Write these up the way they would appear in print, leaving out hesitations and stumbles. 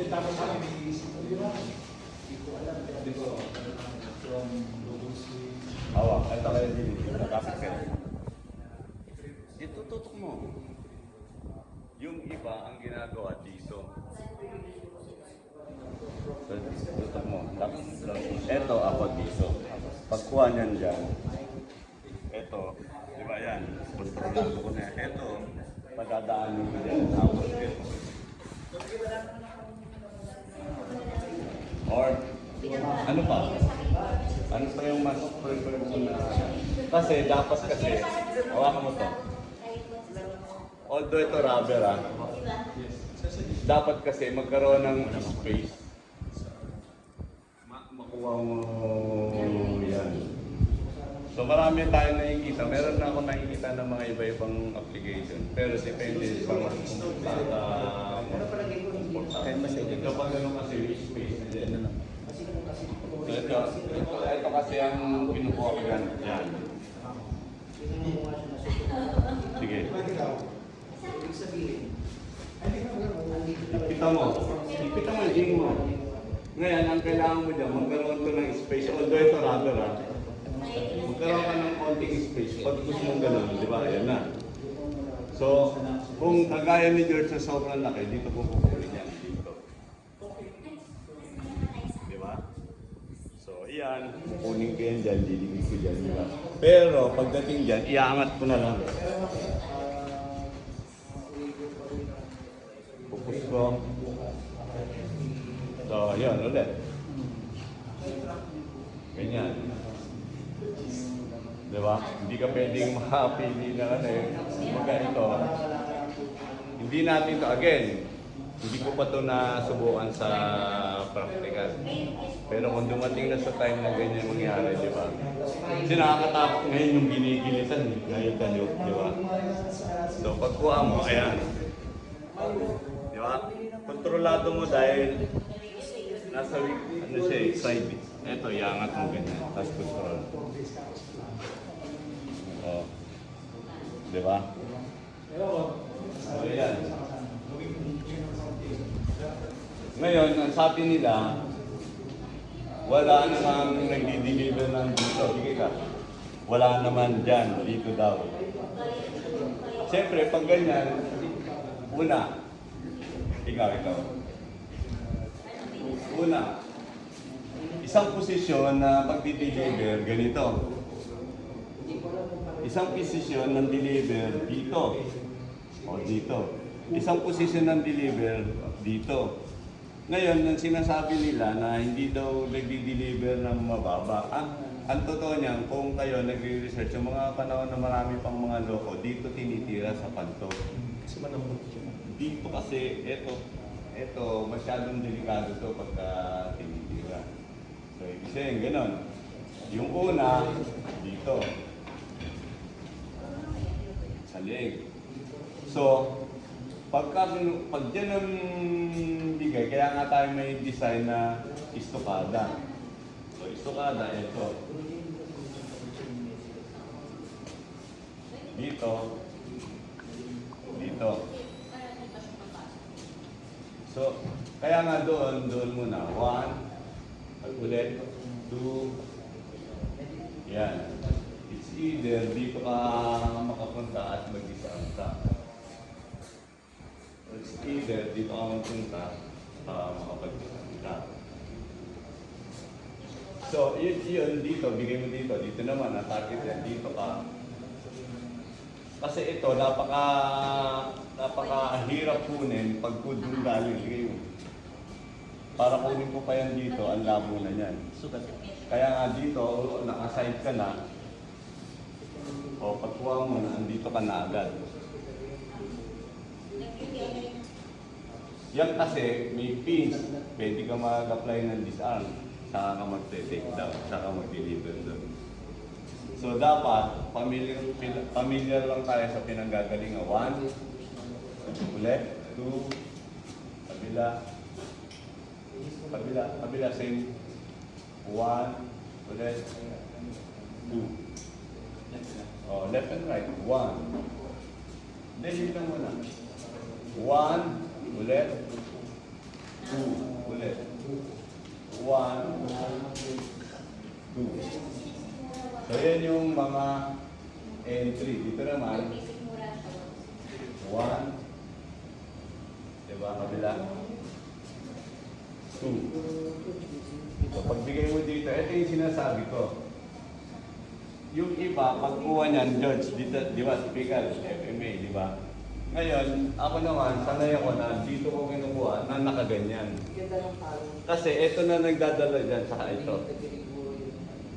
tapos sa iniisip ko, di ba? Hindi ko alam. Hindi ko from Lubusi. Awa, ito kayo din. Nakapit ka. Itututok mo. Yung iba ang ginagawa dito. So, tutok mo. Tapos, ito ako dito. Pagkuha niyan dyan, ito, di ba yan? Kontrolado ko na yan. Ito, padadaanin ko dyan. Tapos ito. Or, ano pa? Ano pa yung mas prefer mo na? Kasi, dapat kasi, hawakan mo to. Although ito rubber dapat kasi magkaroon ng space. Makuha mo yan. So marami tayong nakikita. Meron na ako nakikita ng mga iba-ibang application. Pero depende sa mga ito pag gano'n kasi space na dyan. So ito kasi ang pinukuha ko yan. Sige. Ipita mo yung ing mo. Ngayon, ang kailangan mo dyan, magkaroon ko ng space. Although ito rubber magkaroon ka ng konting space. Pag gusto mong gano'n, di ba? Ayan na. So, kung kagaya ni George sa sobrang laki, dito po kukunin yan. Dito. Di ba? So, iyan. Kukunin ko yan dyan, diligid ko dyan. Di ba? Pero, pagdating dyan, iangat ko na lang. Pupus ko. So, yun, ulit. Ganyan. Diba? Hindi ka pwedeng makapili na ano eh. Kumbaga ito, hindi natin to again. Hindi ko pa to nasubukan sa practical. Pero kung dumating na sa time na ganyan mangyari, di ba? Kasi nakakatakot ngayon yung ginigilitan eh. Ngayon ka, di ba? So, pagkuha mo, ayan. Di ba? Kontrolado mo dahil nasa ano siya eh, side. Ito, iangat mo ganyan. Tapos control. Oh. Di ba? So, ayan. Ngayon, ang sabi nila, wala namang nagdi-deliver ng dito. Sige ka. Wala naman dyan, dito daw. Siyempre, pag ganyan, una, ikaw. Una, isang posisyon na pag-deliver, ganito. Isang posisyon ng deliver dito. O dito. Isang posisyon ng deliver dito. Ngayon, ang sinasabi nila na hindi daw nagdi-deliver ng mababa. Ang totoo niyan, kung kayo nagre-research, yung mga panahon na marami pang mga loko, dito tinitira sa panto. Kasi manamot siya. Dito kasi, ito, masyadong delikado to pagka tinitira. So, ibig sabihin, gano'n. Yung una, dito. Sa leeg. So, pag dyan ang bigay, kaya nga tayo may design na istokada. So, istokada, ito. Dito. Dito. So, kaya nga doon muna. 1, ulit, 2, yan. It's either dito ka makapunta at mag-isa ka. It's either dito ka magpunta makapag-isa. So, yun dito, bigay mo dito. Dito naman, ang target yan, dito ka. Kasi ito, napaka-hirap kunin pag doon galing kayo. Para kunin ko pa yan dito, ang labo na yan. Kaya nga dito, naka-side ka na. O pagkuha mo na, andito ka na agad. Yan kasi, may pins. Pwede ka mag-apply ng disarm. Saka ka mag-take down, saka mag-deliver doon. So dapat, familiar lang tayo sa pinanggagalingan. 1, ulit, 2, kabila, same. 1, ulit, 2. Oh, left and right, 1. Hindi, lang muna. 1, ulit, 2, ulit. 1, 2. So yan yung mga entry. Dito naman, 1, diba, kabila? 2. So pagbigay mo dito, ito yung sinasabi ko. Yung iba, pagkuha niyan, George, dito, di ba, typical, FMA, di ba? Ngayon, ako naman, sanay ako na dito ko kinukuha na nakaganyan. Kasi ito na nagdadala dyan sa ito.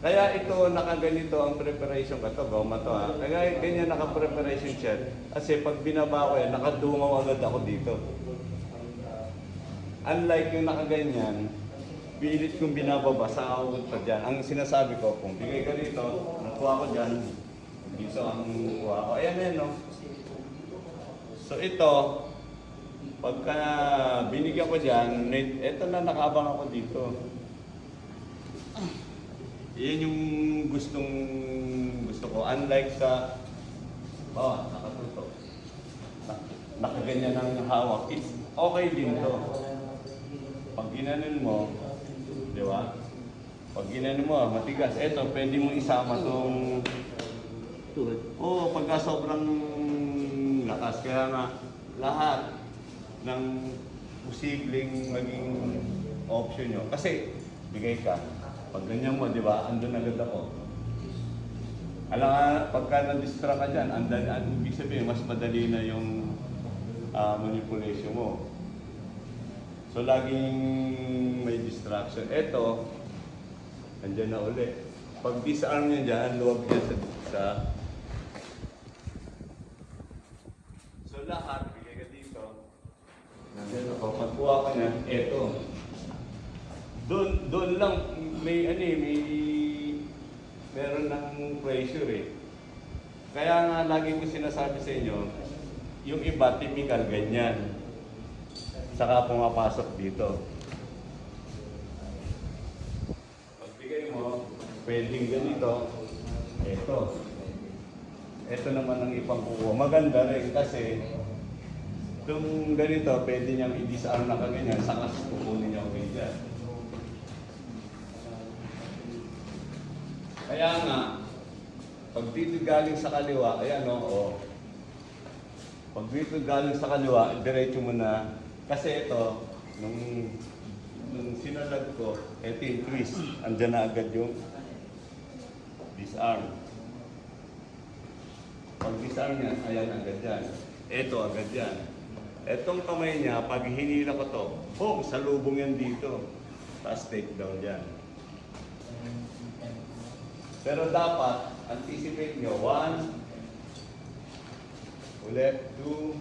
Kaya ito, nakaganito ang preparation ko. Ito, gawma to ha. Kaya ganyan naka-preparation siya. Kasi pag binaba ko yan, nakadungaw agad ako dito. Unlike yung nakaganyan, pilit kong binababa sa awot pa dyan. Ang sinasabi ko, kung bigay ka dito, nakuha ko dyan, dito ang kuha ko. Ayan no? So ito, pagka binigyan ko dyan, ito na nakabang ako dito. Yan yung gusto ko. Unlike sa, nakatutok. Nakaganyan ang hawak. It's okay din to. Pag ginanon mo, di ba? Pag ginanon mo, matigas. Ito, pwede mo isama tong tuhod. Oo, pagka sobrang lakas. Kaya nga, lahat ng posibleng maging option nyo. Kasi, bigay ka. Pag ganyan mo, di ba, andun agad ako. Alam nga, pagka na-distract ka dyan, ibig sabihin, mas madali na yung manipulation mo. So, laging may distraction. Ito, andyan na uli. Pag disarm niya dyan, luwag niya sa... So, lahat, bigay ka dito. Nandyan ako. Pagkuha ka niya, ito. Doon lang, meron ng pressure eh. Kaya nga, lagi ko sinasabi sa inyo, yung iba, typical, ganyan. Saka pumapasok dito. Pagbigay mo, pwedeng ganito. Ito naman ang ipangkuha. Maganda rin kasi itong ganito, pwede niyang i-disarm na kaganyan, saka kukunin niya okay dyan. Kaya nga, pag dito galing sa kaliwa, ayan o. Pag dito galing sa kaliwa, diretso mo na. Kasi ito, nung sinalag ko, ito yung twist. Andyan na agad yung disarm. Pag disarm niya, ayan agad yan. Ito agad yan. Etong kamay niya, pag hinila ko to, boom, salubong yan dito. Tapos take down yan. Pero dapat, anticipate nyo, 1, ulit, 2,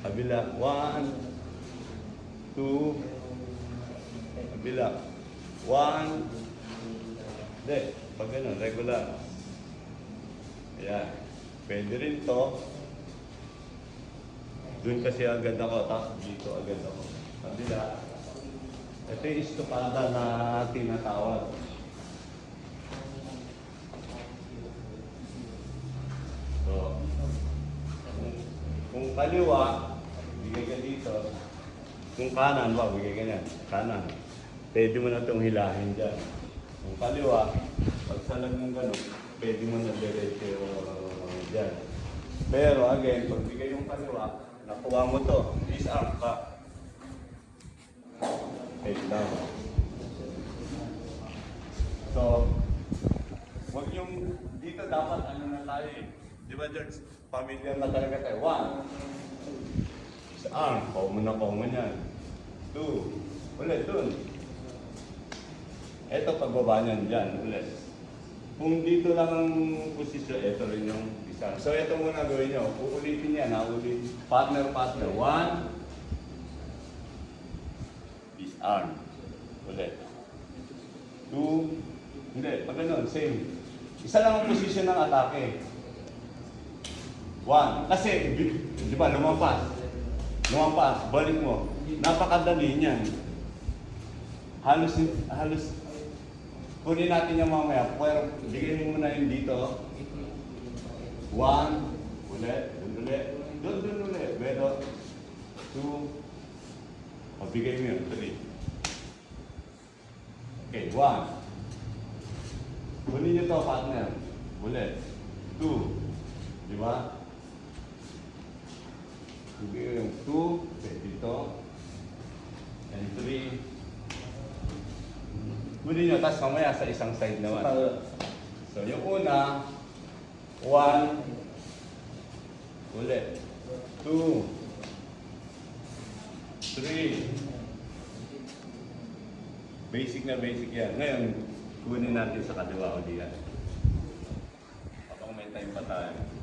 kabila, 1, 2, kabila, 1, hindi, pag ganun, regular. Ayan, pwede rin to. Doon kasi agad ako, tapos dito agad ako. Kabila, ito yung estokada na tinatawag. So, kung kaliwa, bigay ka dito. Kung kanan, bigay ka niyan. Kanan. Pwede mo na itong hilahin dyan. Kung kaliwa, pag salag ng gano'n, pwede mo na diretso dyan. Pero again, pag bigay yung kaliwa, nakuha mo to. Disarm ka. Take down. So, wag yung dito dapat ano na tayo eh. Di ba, George? Familiar na talaga tayo. 1. Sa arm. Common yan. 2. Ulit, dun. Ito, pagbaba niyan dyan. Ulit. Kung dito lang ang posisyon, ito rin yung isa. So, ito muna gawin nyo. Uulitin yan, ha? Ulit. Partner. 1. Disarm. Ulit. 2. Hindi, pag ganun, same. Isa lang ang posisyon ng atake. 1. Kasi, di ba, lumampas, balik mo. Napakadali niyan. Halos, kunin natin yung mamaya. Pero, bigay mo muna yung dito. 1. Ulit. Doon ulit. Pero, 2. Bigay mo yun, 3. Okay, 1. Kunin nyo to, partner. Ulit. 2. Di ba? Bigay yung 2. Okay, dito. And 3. Kunin nyo, tapos mamaya sa isang side naman. So, yung una, 1. Ulit. 2. 3. Basic na basic yan. Ngayon, kunin natin sa kaliwa o diyan. Habang may time pa tayo.